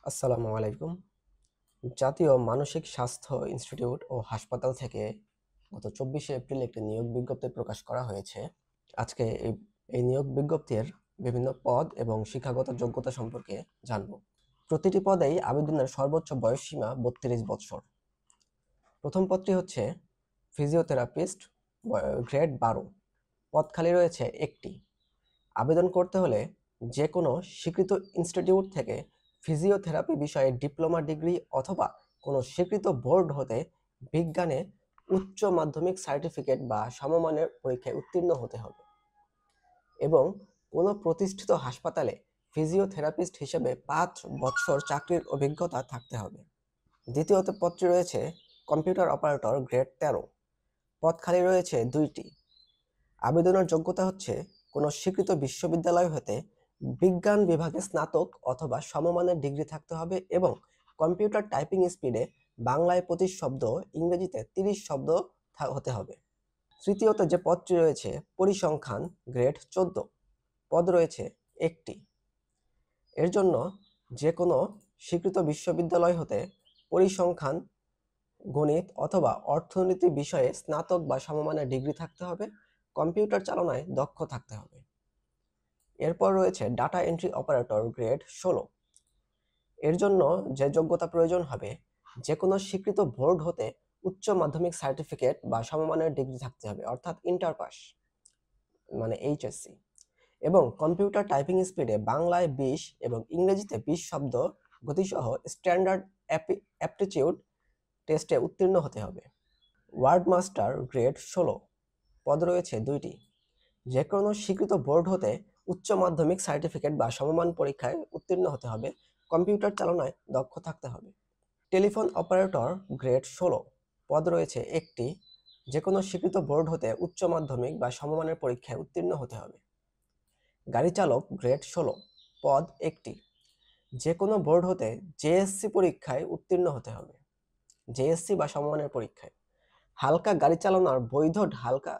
আসসালামু আলাইকুম। জাতীয় মানসিক স্বাস্থ্য ইনস্টিটিউট ও হাসপাতাল থেকে গত ২৪শে এপ্রিল একটি নিয়োগ বিজ্ঞপ্তি প্রকাশ করা হয়েছে। আজকে এই নিয়োগ বিজ্ঞপ্তির বিভিন্ন পদ এবং শিক্ষাগত যোগ্যতা সম্পর্কে জানব। প্রতিটি পদেই আবেদনের সর্বোচ্চ বয়সসীমা ৩২ বছর। প্রথম পদটি হচ্ছে ফিজিওথেরাপিস্ট, গ্রেড ১২। পদ খালি রয়েছে একটি। আবেদন করতে হলে যে কোনো স্বীকৃত ইনস্টিটিউট থেকে ফিজিওথেরাপি বিষয়ে ডিপ্লোমা ডিগ্রি অথবা কোনো স্বীকৃত বোর্ড হতে বিজ্ঞানে উচ্চ মাধ্যমিক সার্টিফিকেট বা সমমানের পরীক্ষায় উত্তীর্ণ হতে হবে এবং কোনো প্রতিষ্ঠিত হাসপাতালে ফিজিওথেরাপিস্ট হিসেবে ৫ বছর চাকরির অভিজ্ঞতা থাকতে হবে। দ্বিতীয়ত পদটি রয়েছে কম্পিউটার অপারেটর, গ্রেড ১৩। পদ খালি রয়েছে ২টি। আবেদনের যোগ্যতা হচ্ছে কোনো স্বীকৃত বিশ্ববিদ্যালয় হতে বিজ্ঞান বিভাগে স্নাতক অথবা সমমানের ডিগ্রি থাকতে হবে এবং কম্পিউটার টাইপিং স্পিডে বাংলায় ২৫ শব্দ, ইংরেজিতে ৩০ শব্দ হতে হবে। তৃতীয়ত যে পদটি রয়েছে পরিসংখ্যান, গ্রেড ১৪। পদ রয়েছে একটি। এর জন্য যে কোনো স্বীকৃত বিশ্ববিদ্যালয় হতে পরিসংখ্যান, গণিত অথবা অর্থনীতি বিষয়ে স্নাতক বা সমমানের ডিগ্রি থাকতে হবে, কম্পিউটার চালনায় দক্ষ থাকতে হবে। এরপর রয়েছে ডাটা এন্ট্রি অপারেটর, গ্রেড ১৬। এর জন্য যে যোগ্যতা প্রয়োজন হবে, যে কোনো স্বীকৃত বোর্ড হতে উচ্চ মাধ্যমিক সার্টিফিকেট বা সমমানের ডিগ্রি থাকতে হবে, অর্থাৎ ইন্টার পাস মানে এইচএসসি, এবং কম্পিউটার টাইপিং স্পিডে বাংলায় ২০ এবং ইংরেজিতে ২০ শব্দ গতিসহ স্ট্যান্ডার্ড অ্যাপটিটিউড টেস্টে উত্তীর্ণ হতে হবে। Ward master, grade ১৬। পদ রয়েছে ২টি। যে কোনো স্বীকৃত বোর্ড হতে উচ্চ মাধ্যমিক সার্টিফিকেট বা সমমান পরীক্ষায় উত্তীর্ণ হতে হবে, কম্পিউটার চালনায় দক্ষ থাকতে হবে। Telephone operator, grade ১৬। পদ রয়েছে একটি। যে কোনো স্বীকৃত বোর্ড হতে উচ্চ মাধ্যমিক বা সমমানের পরীক্ষায় উত্তীর্ণ হতে হবে। গাড়ি চালক, গ্রেড ১৬। পদ একটি। যে কোনো বোর্ড হতে জেএসসি পরীক্ষায় উত্তীর্ণ হতে হবে, জেএসসি বা সমমানের পরীক্ষায়। হালকা গাড়ি চালানোর বৈধ হালকা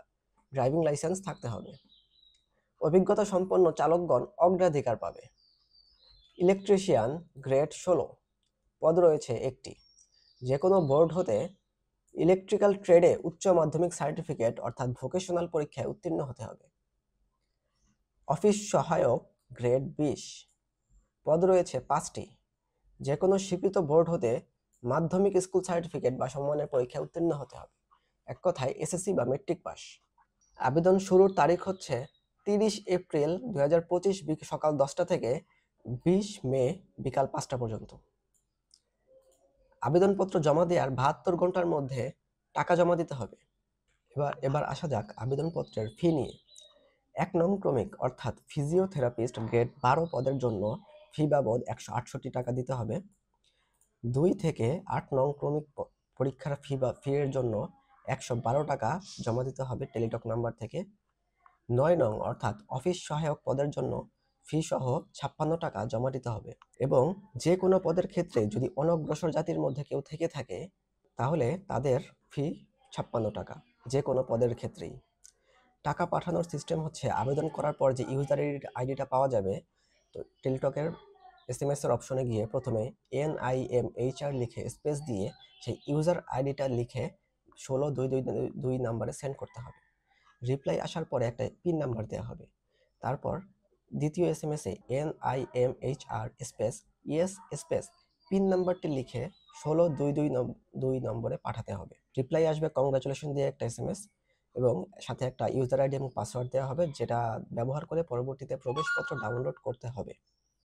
ড্রাইভিং লাইসেন্স থাকতে হবে। অভিজ্ঞতা সম্পন্ন চালকগণ অগ্রাধিকার পাবে। Electrician, grade ১৬। পদ রয়েছে একটি। যে কোনো বোর্ড হতে ইলেকট্রিক্যাল ট্রেডে উচ্চ মাধ্যমিক সার্টিফিকেট অর্থাৎ ভোকেশনাল পরীক্ষায় উত্তীর্ণ হতে হবে। অফিস সহায়ক, গ্রেড ২০। পদ রয়েছে ৫টি। যে কোনো স্বীকৃত বোর্ড হতে মাধ্যমিক স্কুল সার্টিফিকেট বা সমমানের পরীক্ষায় উত্তীর্ণ হতে হবে, এক কথায় এসএসসি বা মেট্রিক পাস। আবেদন শুরুর তারিখ হচ্ছে ৩০ এপ্রিল ২০২৫ সকাল ১০টা থেকে ২০ মে বিকাল ৫টা পর্যন্ত। আবেদনপত্র জমা দেওয়ার ৭২ ঘন্টার মধ্যে টাকা জমা দিতে হবে। এবার আসা যাক আবেদনপত্রের ফি নিয়ে। ১ নং ক্রমিক অর্থাৎ ফিজিওথেরাপিস্ট গ্রেড ১২ পদের জন্য ফি বাবদ ১৬৮ টাকা দিতে হবে। ২ থেকে ৮ নং ক্রমিক পরীক্ষার ফি এর জন্য ১১২ টাকা জমা দিতে হবে টেলিটক নাম্বার থেকে। ৯ নং অর্থাৎ অফিস সহায়ক পদের জন্য ফি সহ ৫৬ টাকা জমা দিতে হবে এবং যে কোনো পদের ক্ষেত্রে যদি অনগ্রসর জাতির মধ্যে কেউ থেকে থাকে তাহলে তাদের ফি ৫৬ টাকা, যে কোনো পদের ক্ষেত্রেই। টাকা পাঠানোর সিস্টেম হচ্ছে আবেদন করার পর যে ইউজার আইডিটা পাওয়া যাবে, তো টেলিটকের এসএমএস এর অপশনে গিয়ে প্রথমে NIMHR লিখে স্পেস দিয়ে সেই ইউজার আইডিটা লিখে ১৬/২/২ নাম্বারে সেন্ড করতে হবে। রিপ্লাই আসার পরে একটা পিন নাম্বার দেওয়া হবে। তারপর দ্বিতীয় এসএমএসে NIMHR space yes space pin নাম্বারটি লিখে ১৬/২/২ নম্বরে পাঠাতে হবে। রিপ্লাই আসবে কংগ্রাচুলেশন দিয়ে একটা এসএমএস এবং সাথে একটা ইউজার আইডি এবং পাসওয়ার্ড দেওয়া হবে, যেটা ব্যবহার করে পরবর্তীতে প্রবেশপত্র ডাউনলোড করতে হবে।